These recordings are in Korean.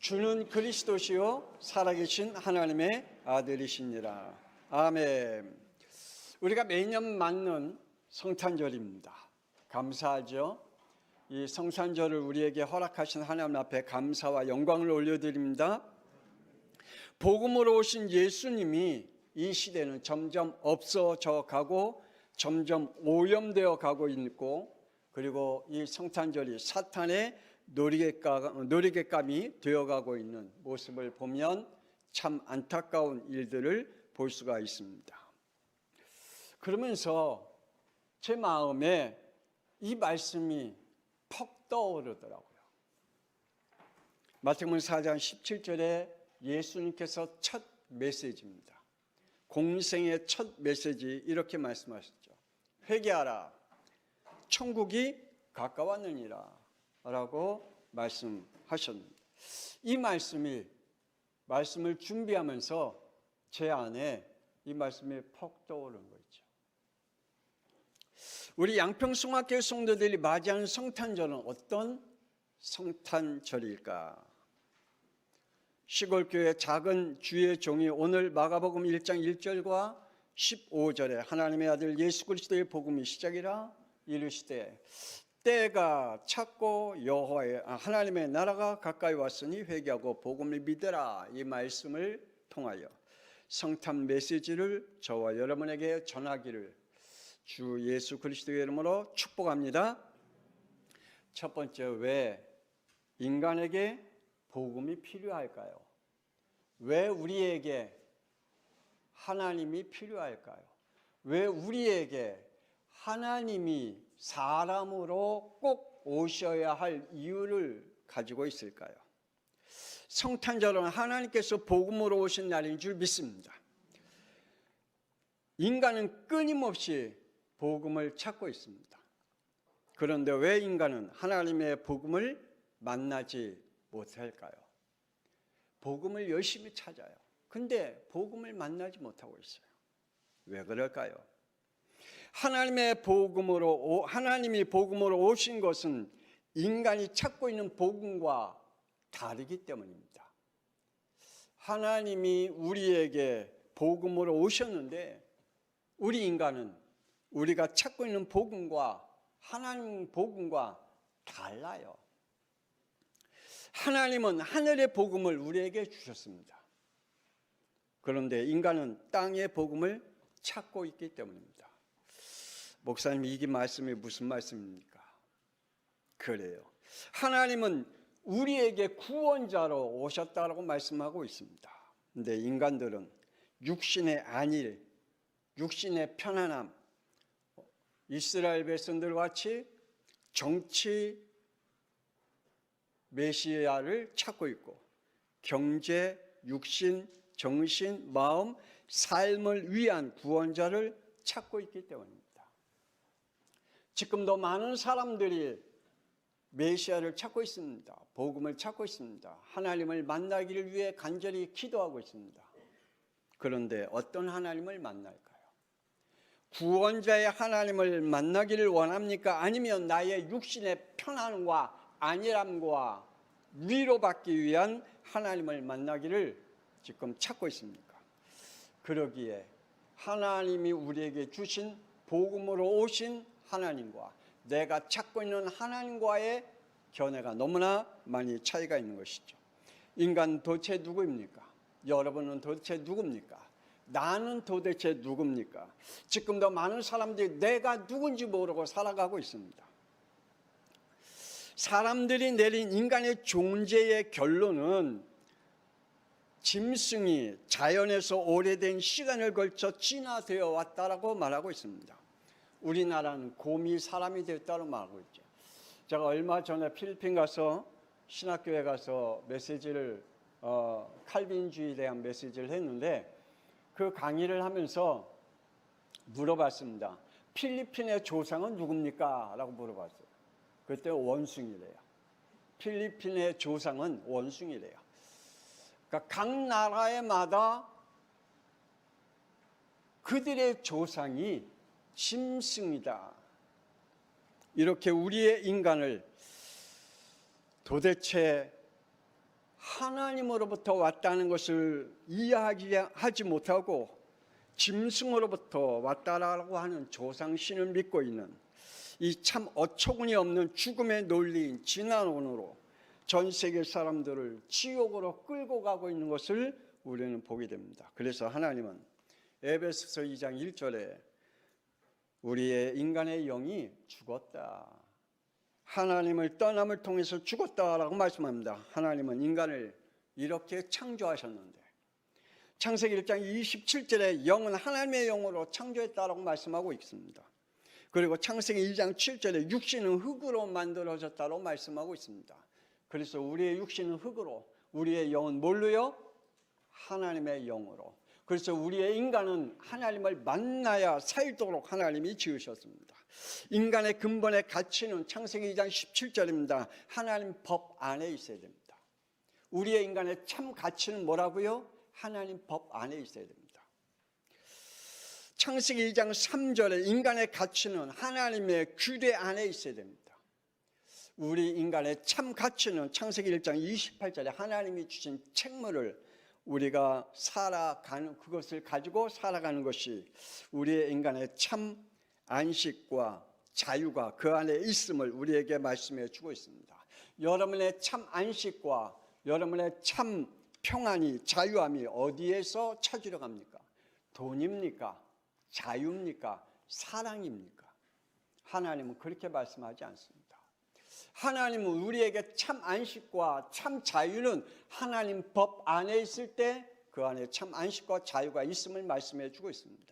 주는 그리스도시요 살아계신 하나님의 아들이시니라. 아멘. 우리가 매년 맞는 성탄절입니다. 감사하죠. 이 성탄절을 우리에게 허락하신 하나님 앞에 감사와 영광을 올려드립니다. 복음으로 오신 예수님이 이 시대는 점점 없어져 가고 점점 오염되어 가고 있고, 그리고 이 성탄절이 사탄의 놀이객감이 되어가고 있는 모습을 보면 참 안타까운 일들을 볼 수가 있습니다. 그러면서 제 마음에 이 말씀이 퍽 떠오르더라고요. 마태복음 4장 17절에 예수님께서 첫 메시지입니다. 공생의 첫 메시지 이렇게 말씀하셨죠. 회개하라, 천국이 가까웠느니라 라고 말씀하셨습니다. 이 말씀을 준비하면서 제 안에 이 말씀이 퍽 떠오른 거 있죠. 우리 양평송학교 성도들이 맞이하는 성탄절은 어떤 성탄절일까? 시골교회 작은 주의 종이 오늘 마가복음 1장 1절과 15절에 하나님의 아들 예수 그리스도의 복음이 시작이라 이르시되 때가 찼고 여호와의 하나님의 나라가 가까이 왔으니 회개하고 복음을 믿으라, 이 말씀을 통하여 성탄 메시지를 저와 여러분에게 전하기를 주 예수 그리스도의 이름으로 축복합니다. 첫 번째, 왜 인간에게 복음이 필요할까요? 왜 우리에게 하나님이 필요할까요? 왜 우리에게 하나님이 사람으로 꼭 오셔야 할 이유를 가지고 있을까요? 성탄절은 하나님께서 복음으로 오신 날인 줄 믿습니다. 인간은 끊임없이 복음을 찾고 있습니다. 그런데 왜 인간은 하나님의 복음을 만나지 못할까요? 복음을 열심히 찾아요. 근데 복음을 만나지 못하고 있어요. 왜 그럴까요? 하나님이 복음으로 오신 것은 인간이 찾고 있는 복음과 다르기 때문입니다. 하나님이 우리에게 복음으로 오셨는데 우리 인간은 우리가 찾고 있는 복음과 하나님 복음과 달라요. 하나님은 하늘의 복음을 우리에게 주셨습니다. 그런데 인간은 땅의 복음을 찾고 있기 때문입니다. 목사님, 이게 말씀이 무슨 말씀입니까? 그래요. 하나님은 우리에게 구원자로 오셨다고 말씀하고 있습니다. 근데 인간들은 육신의 안일, 육신의 편안함, 이스라엘 백성들 같이 정치 메시아를 찾고 있고 경제, 육신, 정신, 마음, 삶을 위한 구원자를 찾고 있기 때문입니다. 지금도 많은 사람들이 메시아를 찾고 있습니다. 복음을 찾고 있습니다. 하나님을 만나기를 위해 간절히 기도하고 있습니다. 그런데 어떤 하나님을 만날까요? 구원자의 하나님을 만나기를 원합니까? 아니면 나의 육신의 편안함과 안일함과 위로받기 위한 하나님을 만나기를 지금 찾고 있습니까? 그러기에 하나님이 우리에게 주신 복음으로 오신 하나님과 내가 찾고 있는 하나님과의 견해가 너무나 많이 차이가 있는 것이죠. 인간 도대체 누구입니까? 여러분은 도대체 누굽니까? 나는 도대체 누굽니까? 지금도 많은 사람들이 내가 누군지 모르고 살아가고 있습니다. 사람들이 내린 인간의 존재의 결론은 짐승이 자연에서 오래된 시간을 걸쳐 진화되어 왔다라고 말하고 있습니다. 우리나라는 곰이 사람이 됐다고 말하고 있죠. 제가 얼마 전에 필리핀 가서 신학교에 가서 메시지를 칼빈주의에 대한 메시지를 했는데 그 강의를 하면서 물어봤습니다. 필리핀의 조상은 누굽니까? 라고 물어봤어요. 그때 원숭이래요. 필리핀의 조상은 원숭이래요. 그러니까 각 나라에마다 그들의 조상이 짐승이다. 이렇게 우리의 인간을 도대체 하나님으로부터 왔다는 것을 이해하지 못하고 짐승으로부터 왔다라고 하는 조상신을 믿고 있는 이 참 어처구니 없는 죽음의 논리인 진화론으로 전 세계 사람들을 지옥으로 끌고 가고 있는 것을 우리는 보게 됩니다. 그래서 하나님은 에베소서 2장 1절에 우리의 인간의 영이 죽었다, 하나님을 떠남을 통해서 죽었다라고 말씀합니다. 하나님은 인간을 이렇게 창조하셨는데 창세기 1장 27절에 영은 하나님의 영으로 창조했다라고 말씀하고 있습니다. 그리고 창세기 2장 7절에 육신은 흙으로 만들어졌다고 말씀하고 있습니다. 그래서 우리의 육신은 흙으로, 우리의 영은 뭘로요? 하나님의 영으로. 그래서 우리의 인간은 하나님을 만나야 살도록 하나님이 지으셨습니다. 인간의 근본의 가치는 창세기 2장 17절입니다. 하나님 법 안에 있어야 됩니다. 우리의 인간의 참 가치는 뭐라고요? 하나님 법 안에 있어야 됩니다. 창세기 2장 3절에 인간의 가치는 하나님의 규례 안에 있어야 됩니다. 우리 인간의 참 가치는 창세기 1장 28절에 하나님이 주신 책무를 우리가 살아가는, 그것을 가지고 살아가는 것이 우리의 인간의 참 안식과 자유가 그 안에 있음을 우리에게 말씀해 주고 있습니다. 여러분의 참 안식과 여러분의 참 평안이, 자유함이 어디에서 찾으러 갑니까? 돈입니까? 자유입니까? 사랑입니까? 하나님은 그렇게 말씀하지 않습니다. 하나님은 우리에게 참 안식과 참 자유는 하나님 법 안에 있을 때 그 안에 참 안식과 자유가 있음을 말씀해 주고 있습니다.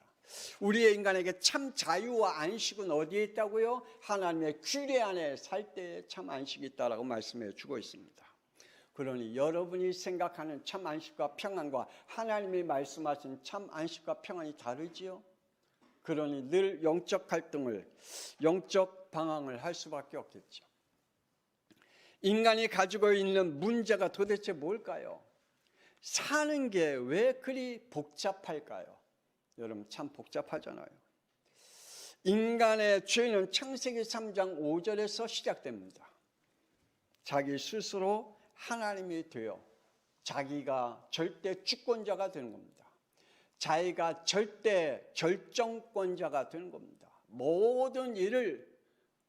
우리의 인간에게 참 자유와 안식은 어디에 있다고요? 하나님의 규례 안에 살 때에 참 안식이 있다라고 말씀해 주고 있습니다. 그러니 여러분이 생각하는 참 안식과 평안과 하나님이 말씀하신 참 안식과 평안이 다르지요? 그러니 늘 영적 갈등을, 영적 방황을 할 수밖에 없겠죠. 인간이 가지고 있는 문제가 도대체 뭘까요? 사는 게 왜 그리 복잡할까요? 여러분 참 복잡하잖아요. 인간의 죄는 창세기 3장 5절에서 시작됩니다. 자기 스스로 하나님이 되어 자기가 절대 주권자가 되는 겁니다. 자기가 절대 결정권자가 되는 겁니다. 모든 일을,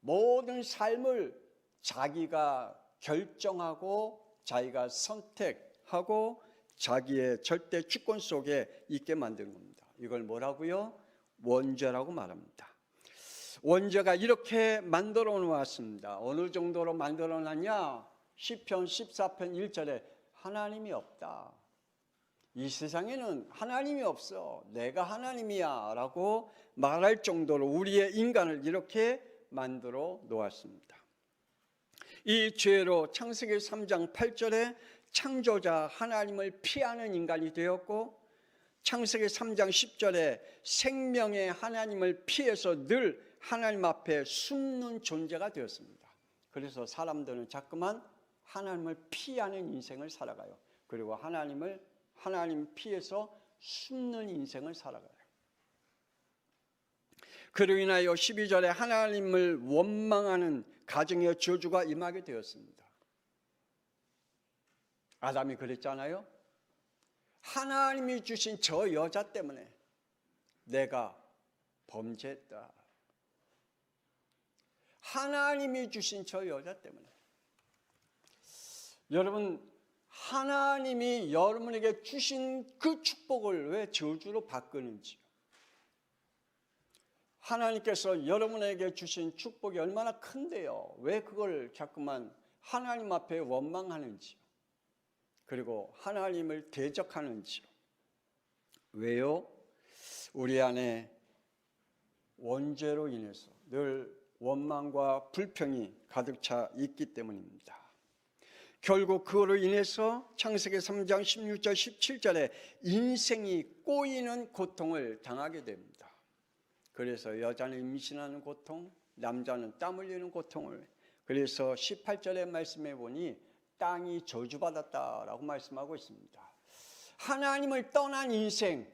모든 삶을 자기가 결정하고 자기가 선택하고 자기의 절대 주권 속에 있게 만드는 겁니다. 이걸 뭐라고요? 원죄라고 말합니다. 원죄가 이렇게 만들어 놓았습니다. 어느 정도로 만들어 놨냐? 시편 14편 1절에 하나님이 없다. 이 세상에는 하나님이 없어. 내가 하나님이야 라고 말할 정도로 우리의 인간을 이렇게 만들어 놓았습니다. 이 죄로 창세기 3장 8절에 창조자 하나님을 피하는 인간이 되었고 창세기 3장 10절에 생명의 하나님을 피해서 늘 하나님 앞에 숨는 존재가 되었습니다. 그래서 사람들은 자꾸만 하나님을 피하는 인생을 살아가요. 그리고 하나님 피해서 숨는 인생을 살아가요. 그로 인하여 12절에 하나님을 원망하는 가정의 저주가 임하게 되었습니다. 아담이 그랬잖아요. 하나님이 주신 저 여자 때문에 내가 범죄했다. 하나님이 주신 저 여자 때문에. 여러분, 하나님이 여러분에게 주신 그 축복을 왜 저주로 바꾸는지요? 하나님께서 여러분에게 주신 축복이 얼마나 큰데요. 왜 그걸 자꾸만 하나님 앞에 원망하는지요? 그리고 하나님을 대적하는지요? 왜요? 우리 안에 원죄로 인해서 늘 원망과 불평이 가득 차 있기 때문입니다. 결국 그로 인해서 창세기 3장 16절 17절에 인생이 꼬이는 고통을 당하게 됩니다. 그래서 여자는 임신하는 고통, 남자는 땀 흘리는 고통을, 그래서 18절의 말씀해 보니 땅이 저주받았다라고 말씀하고 있습니다. 하나님을 떠난 인생,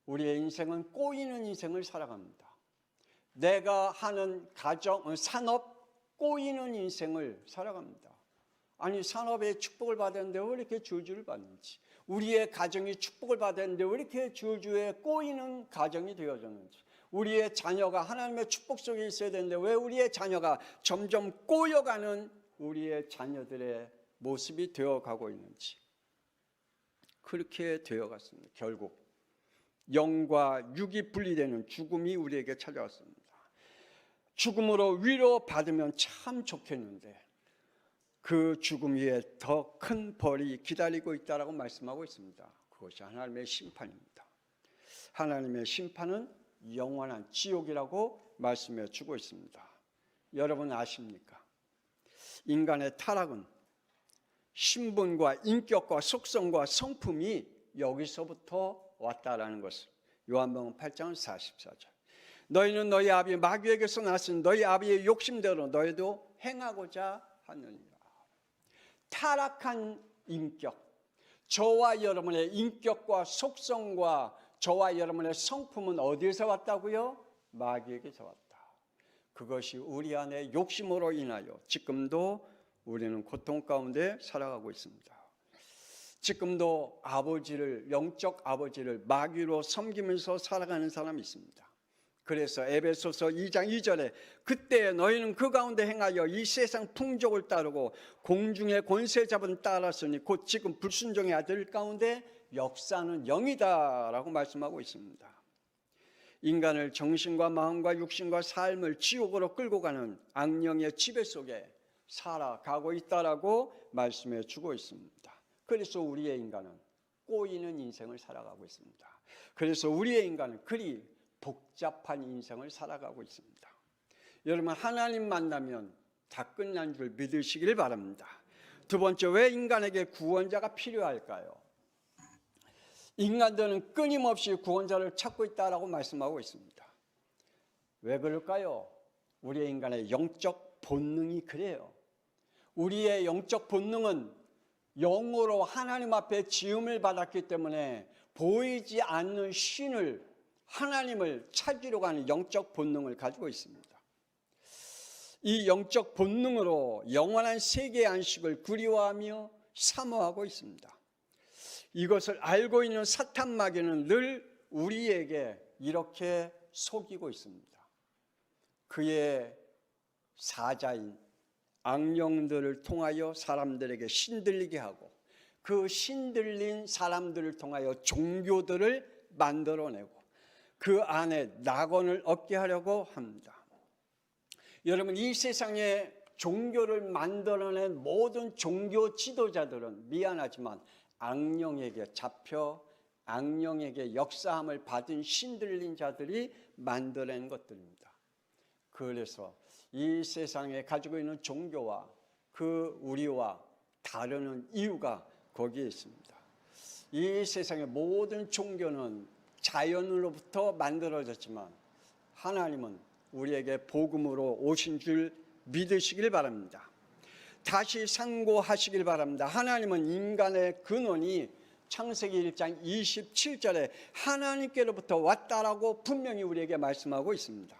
우리의 인생은 꼬이는 인생을 살아갑니다. 내가 하는 가정, 산업, 꼬이는 인생을 살아갑니다. 아니 산업에 축복을 받았는데 왜 이렇게 저주를 받는지, 우리의 가정이 축복을 받았는데 왜 이렇게 저주에 꼬이는 가정이 되어졌는지, 우리의 자녀가 하나님의 축복 속에 있어야 되는데 왜 우리의 자녀가 점점 꼬여가는 우리의 자녀들의 모습이 되어가고 있는지, 그렇게 되어갔습니다. 결국 영과 육이 분리되는 죽음이 우리에게 찾아왔습니다. 죽음으로 위로받으면 참 좋겠는데 그 죽음 위에 더 큰 벌이 기다리고 있다라고 말씀하고 있습니다. 그것이 하나님의 심판입니다. 하나님의 심판은 영원한 지옥이라고 말씀해 주고 있습니다. 여러분 아십니까? 인간의 타락은 신분과 인격과 속성과 성품이 여기서부터 왔다라는 것을 요한복음 8장 44절. 너희는 너희 아비 마귀에게서 났으니 너희 아비의 욕심대로 너희도 행하고자 하느니라. 타락한 인격, 저와 여러분의 인격과 속성과 저와 여러분의 성품은 어디에서 왔다고요? 마귀에게서 왔다. 그것이 우리 안에 욕심으로 인하여 지금도 우리는 고통 가운데 살아가고 있습니다. 지금도 영적 아버지를 마귀로 섬기면서 살아가는 사람이 있습니다. 그래서 에베소서 2장 2절에 그때 너희는 그 가운데 행하여 이 세상 풍족을 따르고 공중의 권세 잡은 따랐으니 곧 지금 불순종의 아들 가운데 역사는 영이다 라고 말씀하고 있습니다. 인간을 정신과 마음과 육신과 삶을 지옥으로 끌고 가는 악령의 지배 속에 살아가고 있다라고 말씀해 주고 있습니다. 그래서 우리의 인간은 꼬이는 인생을 살아가고 있습니다. 그래서 우리의 인간은 그리 복잡한 인생을 살아가고 있습니다. 여러분 하나님 만나면 다 끝난 줄 믿으시길 바랍니다. 두 번째, 왜 인간에게 구원자가 필요할까요? 인간들은 끊임없이 구원자를 찾고 있다라고 말씀하고 있습니다. 왜 그럴까요? 우리의 인간의 영적 본능이 그래요. 우리의 영적 본능은 영으로 하나님 앞에 지음을 받았기 때문에 보이지 않는 신을, 하나님을 찾으려고 하는 영적 본능을 가지고 있습니다. 이 영적 본능으로 영원한 세계의 안식을 그리워하며 사모하고 있습니다. 이것을 알고 있는 사탄 마귀는 늘 우리에게 이렇게 속이고 있습니다. 그의 사자인 악령들을 통하여 사람들에게 신들리게 하고 그 신들린 사람들을 통하여 종교들을 만들어내고 그 안에 낙원을 얻게 하려고 합니다. 여러분, 이 세상에 종교를 만들어낸 모든 종교 지도자들은 미안하지만 악령에게 잡혀 악령에게 역사함을 받은 신들린 자들이 만들어낸 것들입니다. 그래서 이 세상에 가지고 있는 종교와 그 우리와 다르는 이유가 거기에 있습니다. 이 세상의 모든 종교는 자연으로부터 만들어졌지만 하나님은 우리에게 복음으로 오신 줄 믿으시길 바랍니다. 다시 상고하시길 바랍니다. 하나님은 인간의 근원이 창세기 1장 27절에 하나님께로부터 왔다라고 분명히 우리에게 말씀하고 있습니다.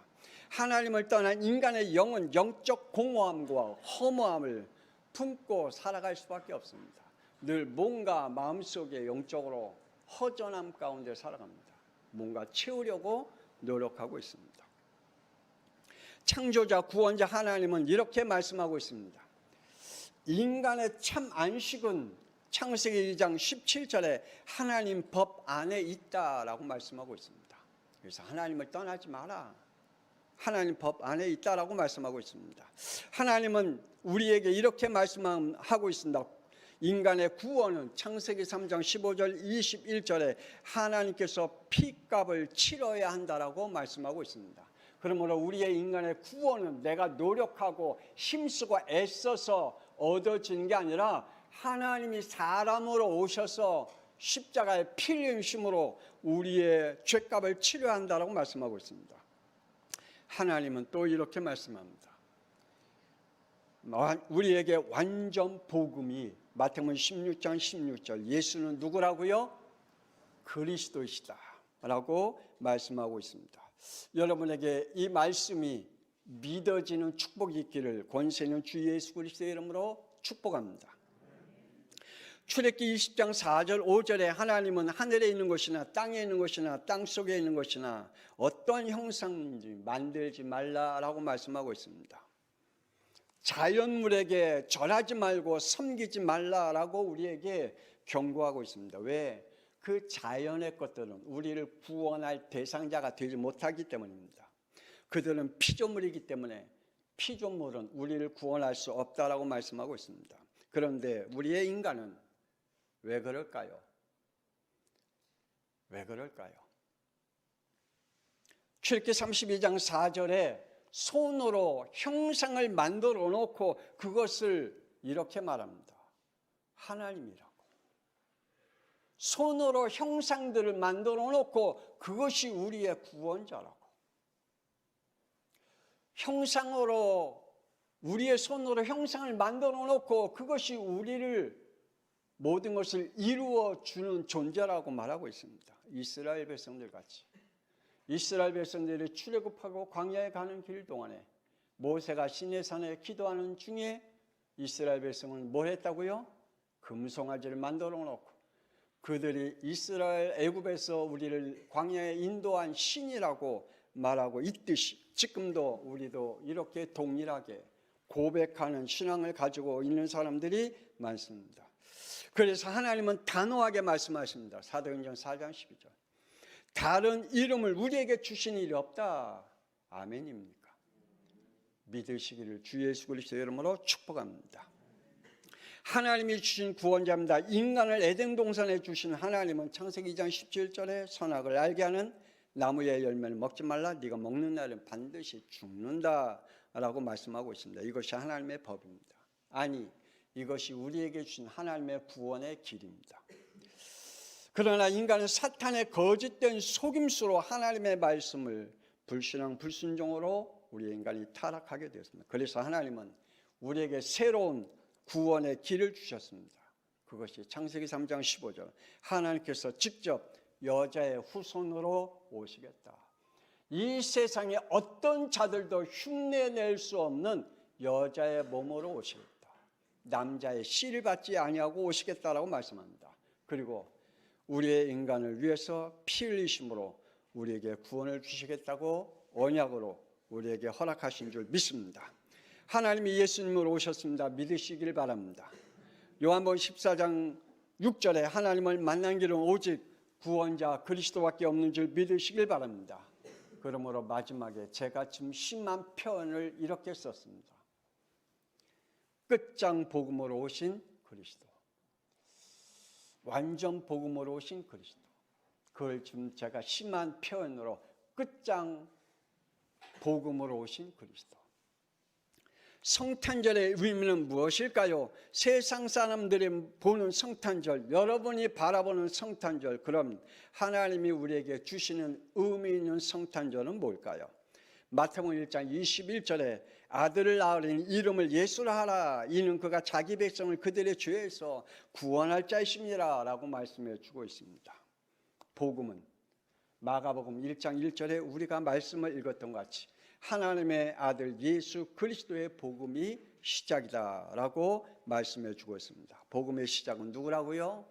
하나님을 떠난 인간의 영은 영적 공허함과 허무함을 품고 살아갈 수밖에 없습니다. 늘 뭔가 마음속에 영적으로 허전함 가운데 살아갑니다. 뭔가 채우려고 노력하고 있습니다. 창조자 구원자 하나님은 이렇게 말씀하고 있습니다. 인간의 참 안식은 창세기 2장 17절에 하나님 법 안에 있다라고 말씀하고 있습니다. 그래서 하나님을 떠나지 마라. 하나님 법 안에 있다라고 말씀하고 있습니다. 하나님은 우리에게 이렇게 말씀하고 있습니다. 인간의 구원은 창세기 3장 15절 21절에 하나님께서 피값을 치러야 한다라고 말씀하고 있습니다. 그러므로 우리의 인간의 구원은 내가 노력하고 힘쓰고 애써서 얻어진 게 아니라 하나님이 사람으로 오셔서 십자가의 피 흘리심으로 우리의 죄값을 치러야 한다라고 말씀하고 있습니다. 하나님은 또 이렇게 말씀합니다. 우리에게 완전 복음이 마태복음 16장 16절 예수는 누구라고요? 그리스도이시다 라고 말씀하고 있습니다. 여러분에게 이 말씀이 믿어지는 축복이 있기를 권세 있는 주 예수 그리스도의 이름으로 축복합니다. 출애굽기 20장 4절 5절에 하나님은 하늘에 있는 것이나 땅에 있는 것이나 땅 속에 있는 것이나 어떤 형상인지 만들지 말라라고 말씀하고 있습니다. 자연물에게 절하지 말고 섬기지 말라라고 우리에게 경고하고 있습니다. 왜? 그 자연의 것들은 우리를 구원할 대상자가 되지 못하기 때문입니다. 그들은 피조물이기 때문에 피조물은 우리를 구원할 수 없다라고 말씀하고 있습니다. 그런데 우리의 인간은 왜 그럴까요? 왜 그럴까요? 출애굽기 32장 4절에 손으로 형상을 만들어 놓고 그것을 이렇게 말합니다. 하나님이라고. 손으로 형상들을 만들어 놓고 그것이 우리의 구원자라고. 우리의 손으로 형상을 만들어 놓고 그것이 우리를 모든 것을 이루어 주는 존재라고 말하고 있습니다. 이스라엘 백성들 같이. 이스라엘 백성들이 출애굽하고 광야에 가는 길 동안에 모세가 시내산에 기도하는 중에 이스라엘 백성은 뭘 했다고요? 금송아지를 만들어 놓고 그들이 이스라엘 애굽에서 우리를 광야에 인도한 신이라고 말하고 있듯이 지금도 우리도 이렇게 동일하게 고백하는 신앙을 가지고 있는 사람들이 많습니다. 그래서 하나님은 단호하게 말씀하십니다. 사도행전 4장 12절. 다른 이름을 우리에게 주신 일이 없다. 아멘입니까? 믿으시기를 주 예수 그리스도의 이름으로 축복합니다. 하나님이 주신 구원자입니다. 인간을 에덴 동산에 주신 하나님은 창세기 2장 17절에 선악을 알게 하는 나무의 열매를 먹지 말라. 네가 먹는 날은 반드시 죽는다 라고 말씀하고 있습니다. 이것이 하나님의 법입니다. 아니, 이것이 우리에게 주신 하나님의 구원의 길입니다. 그러나 인간은 사탄의 거짓된 속임수로 하나님의 말씀을 불신앙 불순종으로 우리 인간이 타락하게 되었습니다. 그래서 하나님은 우리에게 새로운 구원의 길을 주셨습니다. 그것이 창세기 3장 15절. 하나님께서 직접 여자의 후손으로 오시겠다. 이 세상에 어떤 자들도 흉내낼 수 없는 여자의 몸으로 오시겠다. 남자의 씨를 받지 아니하고 오시겠다라고 말씀합니다. 그리고 우리의 인간을 위해서 피 흘리심으로 우리에게 구원을 주시겠다고 언약으로 우리에게 허락하신 줄 믿습니다. 하나님이 예수님으로 오셨습니다. 믿으시길 바랍니다. 요한복음 14장 6절에 하나님을 만난 길은 오직 구원자 그리스도밖에 없는 줄 믿으시길 바랍니다. 그러므로 마지막에 제가 지금 심한 표현을 이렇게 썼습니다. 끝장 복음으로 오신 그리스도. 완전 복음으로 오신 그리스도. 그걸 지금 제가 심한 표현으로 끝장 복음으로 오신 그리스도. 성탄절의 의미는 무엇일까요? 세상 사람들이 보는 성탄절, 여러분이 바라보는 성탄절, 그럼 하나님이 우리에게 주시는 의미 있는 성탄절은 뭘까요? 마태복음 1장 21절에 아들을 낳으리니 이름을 예수라 하라. 이는 그가 자기 백성을 그들의 죄에서 구원할 자이심이라 라고 말씀해 주고 있습니다. 복음은 마가복음 1장 1절에 우리가 말씀을 읽었던 것 같이 하나님의 아들 예수 그리스도의 복음이 시작이다 라고 말씀해 주고 있습니다. 복음의 시작은 누구라고요?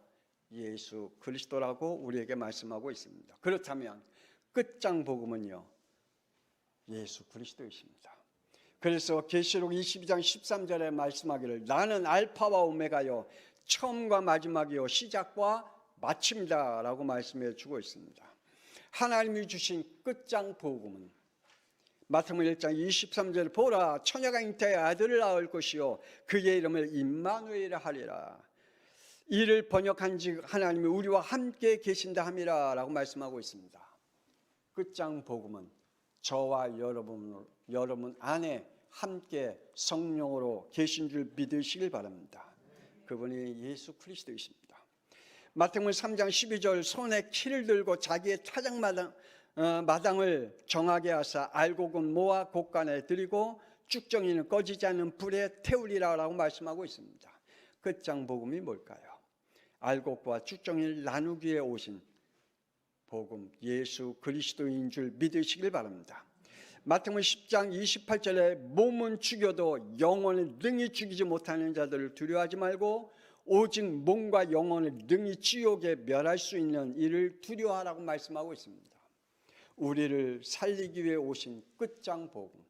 예수 그리스도라고 우리에게 말씀하고 있습니다. 그렇다면 끝장 복음은요? 예수 그리스도이십니다. 그래서 계시록 22장 13절에 말씀하기를 나는 알파와 오메가요 처음과 마지막이요 시작과 마침이다 라고 말씀해 주고 있습니다. 하나님이 주신 끝장 복음은 마태복음 1장 23절 보라 처녀가 잉태하여 아들을 낳을 것이요 그의 이름을 임마누엘이라 하리라. 이를 번역한즉 하나님이 우리와 함께 계신다 함이라 라고 말씀하고 있습니다. 끝장 복음은 저와 여러분 안에 함께 성령으로 계신 줄 믿으시길 바랍니다. 그분이 예수 그리스도이십니다. 마태복음 3장 12절 손에 키를 들고 자기의 마당을 정하게 하사 알곡은 모아 곳간에 들이고 쭉정이는 꺼지지 않는 불에 태우리라고 말씀하고 있습니다. 끝장 복음이 뭘까요? 알곡과 쭉정이를 나누기 위해 오신 복음 예수 그리스도인 줄 믿으시길 바랍니다. 마태복음 10장 28절에 몸은 죽여도 영혼을 능히 죽이지 못하는 자들을 두려워하지 말고 오직 몸과 영혼을 능히 지옥에 멸할 수 있는 이를 두려워하라고 말씀하고 있습니다. 우리를 살리기 위해 오신 끝장 복음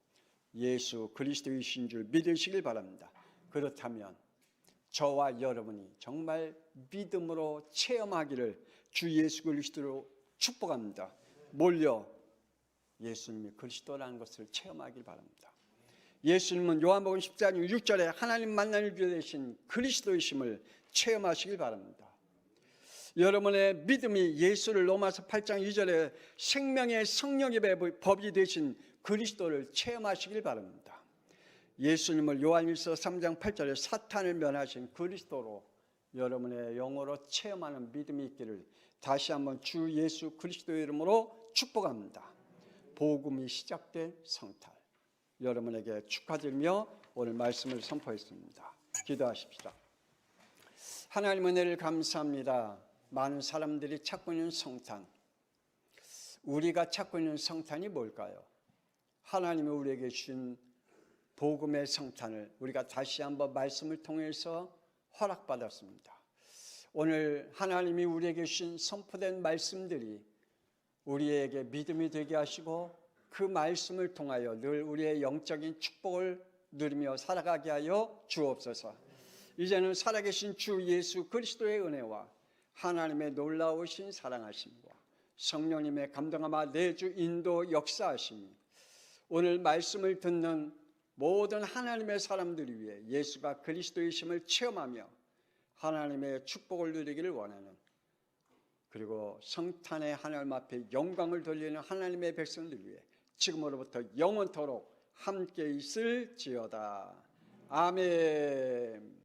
예수 그리스도이신 줄 믿으시길 바랍니다. 그렇다면 저와 여러분이 정말 믿음으로 체험하기를 주 예수 그리스도로 축복합니다. 뭘요? 예수님이 그리스도라는 것을 체험하길 바랍니다. 예수님은 요한복음 14장 6절에 하나님 만나는 주 되신 그리스도이심을 체험하시길 바랍니다. 여러분의 믿음이 예수를 로마서 8장 2절에 생명의 성령의 법이 되신 그리스도를 체험하시길 바랍니다. 예수님을 요한일서 3장 8절에 사탄을 면하신 그리스도로 여러분의 영으로 체험하는 믿음이 있기를 다시 한번 주 예수 그리스도의 이름으로 축복합니다. 복음이 시작된 성탄 여러분에게 축하드리며 오늘 말씀을 선포했습니다. 기도하십시다. 하나님 은혜를 감사합니다. 많은 사람들이 찾고 있는 성탄, 우리가 찾고 있는 성탄이 뭘까요? 하나님이 우리에게 주신 복음의 성탄을 우리가 다시 한번 말씀을 통해서 허락받았습니다. 오늘 하나님이 우리에게 주신 선포된 말씀들이 우리에게 믿음이 되게 하시고 그 말씀을 통하여 늘 우리의 영적인 축복을 누리며 살아가게 하여 주옵소서. 이제는 살아계신 주 예수 그리스도의 은혜와 하나님의 놀라우신 사랑하심과 성령님의 감동하마 내주 인도 역사하심이 오늘 말씀을 듣는 모든 하나님의 사람들을 위해 예수가 그리스도이심을 체험하며 하나님의 축복을 누리기를 원하는, 그리고 성탄의 하나님 앞에 영광을 돌리는 하나님의 백성들 위해 지금으로부터 영원토록 함께 있을지어다. 아멘.